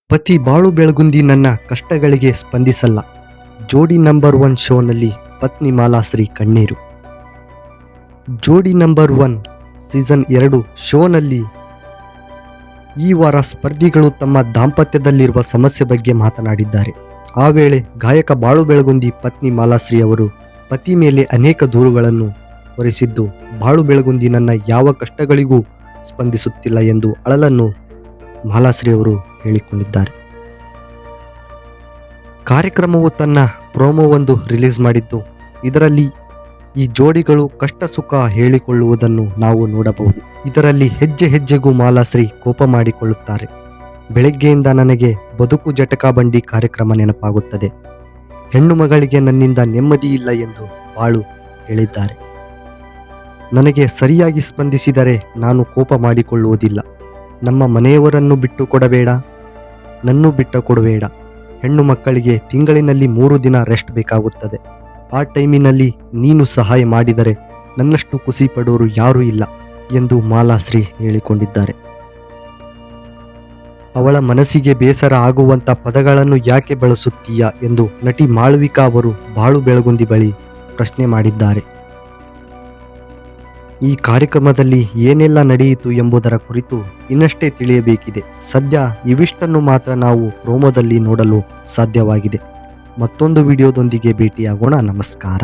ಪತಿ ಬಾಳು ಬೆಳಗುಂದಿ ನನ್ನ ಕಷ್ಟಗಳಿಗೆ ಸ್ಪಂದಿಸಲ್ಲ. ಜೋಡಿ ನಂಬರ್ 1 ಶೋನಲ್ಲಿ ಪತ್ನಿ ಮಾಲಾಶ್ರೀ ಕಣ್ಣೀರು. ಜೋಡಿ ನಂಬರ್ 1 ಸೀಸನ್ 2 ಶೋನಲ್ಲಿ ಈ ವಾರ ಸ್ಪರ್ಧಿಗಳು ತಮ್ಮ ದಾಂಪತ್ಯದಲ್ಲಿರುವ ಸಮಸ್ಯೆ ಬಗ್ಗೆ ಮಾತನಾಡಿದ್ದಾರೆ. ಆ ವೇಳೆ ಗಾಯಕ ಬಾಳು ಬೆಳಗುಂದಿ ಪತ್ನಿ ಮಾಲಾಶ್ರೀ ಅವರು ಪತಿ ಮೇಲೆ ಅನೇಕ ದೂರುಗಳನ್ನು ಹೊರಿಸಿದ್ದು, ಬಾಳು ಬೆಳಗುಂದಿ ನನ್ನ ಯಾವ ಕಷ್ಟಗಳಿಗೂ ಸ್ಪಂದಿಸುತ್ತಿಲ್ಲ ಎಂದು ಅಳಲನ್ನು ಮಾಲಾಶ್ರೀ ಅವರು ಹೇಳಿಕೊಂಡಿದ್ದಾರೆ. ಕಾರ್ಯಕ್ರಮವು ತನ್ನ ಪ್ರೋಮೋವೊಂದು ರಿಲೀಸ್ ಮಾಡಿದ್ದು, ಇದರಲ್ಲಿ ಈ ಜೋಡಿಗಳು ಕಷ್ಟ ಸುಖ ಹೇಳಿಕೊಳ್ಳುವುದನ್ನು ನಾವು ನೋಡಬಹುದು. ಇದರಲ್ಲಿ ಹೆಜ್ಜೆ ಹೆಜ್ಜೆಗೂ ಮಾಲಾಶ್ರೀ ಕೋಪ ಮಾಡಿಕೊಳ್ಳುತ್ತಾರೆ. ಬೆಳಗ್ಗೆಯಿಂದ ನನಗೆ ಬದುಕು ಜಟಕಾ ಬಂಡಿ ಕಾರ್ಯಕ್ರಮ ನೆನಪಾಗುತ್ತದೆ. ಹೆಣ್ಣು ಮಗಳಿಗೆ ನನ್ನಿಂದ ನೆಮ್ಮದಿ ಇಲ್ಲ ಎಂದು ಬಾಳು ಹೇಳಿದ್ದಾರೆ. ನನಗೆ ಸರಿಯಾಗಿ ಸ್ಪಂದಿಸಿದರೆ ನಾನು ಕೋಪ ಮಾಡಿಕೊಳ್ಳುವುದಿಲ್ಲ. ನಮ್ಮ ಮನೆಯವರನ್ನು ಬಿಟ್ಟು ಕೊಡಬೇಡ, ನನ್ನೂ ಬಿಟ್ಟು ಕೊಡಬೇಡ. ಹೆಣ್ಣು ಮಕ್ಕಳಿಗೆ ತಿಂಗಳಿನಲ್ಲಿ 3 ದಿನ ರೆಸ್ಟ್ ಬೇಕಾಗುತ್ತದೆ. ಆ ಟೈಮಿನಲ್ಲಿ ನೀನು ಸಹಾಯ ಮಾಡಿದರೆ ನನ್ನಷ್ಟು ಖುಷಿ ಪಡೋರು ಯಾರೂ ಇಲ್ಲ ಎಂದು ಮಾಲಾಶ್ರೀ ಹೇಳಿಕೊಂಡಿದ್ದಾರೆ. ಅವಳ ಮನಸ್ಸಿಗೆ ಬೇಸರ ಆಗುವಂಥ ಪದಗಳನ್ನು ಯಾಕೆ ಬಳಸುತ್ತೀಯಾ ಎಂದು ನಟಿ ಮಾಳವಿಕಾ ಅವರು ಬಾಳು ಬೆಳಗುಂದಿ ಬಳಿ ಪ್ರಶ್ನೆ ಮಾಡಿದ್ದಾರೆ. ಈ ಕಾರ್ಯಕ್ರಮದಲ್ಲಿ ಏನೆಲ್ಲ ನಡೆಯಿತು ಎಂಬುದರ ಕುರಿತು ಇನ್ನಷ್ಟೇ ತಿಳಿಯಬೇಕಿದೆ. ಸದ್ಯ ಇವಿಷ್ಟನ್ನು ಮಾತ್ರ ನಾವು ಪ್ರೋಮೋದಲ್ಲಿ ನೋಡಲು ಸಾಧ್ಯವಾಗಿದೆ. ಮತ್ತೊಂದು ವಿಡಿಯೋದೊಂದಿಗೆ ಭೇಟಿಯಾಗೋಣ. ನಮಸ್ಕಾರ.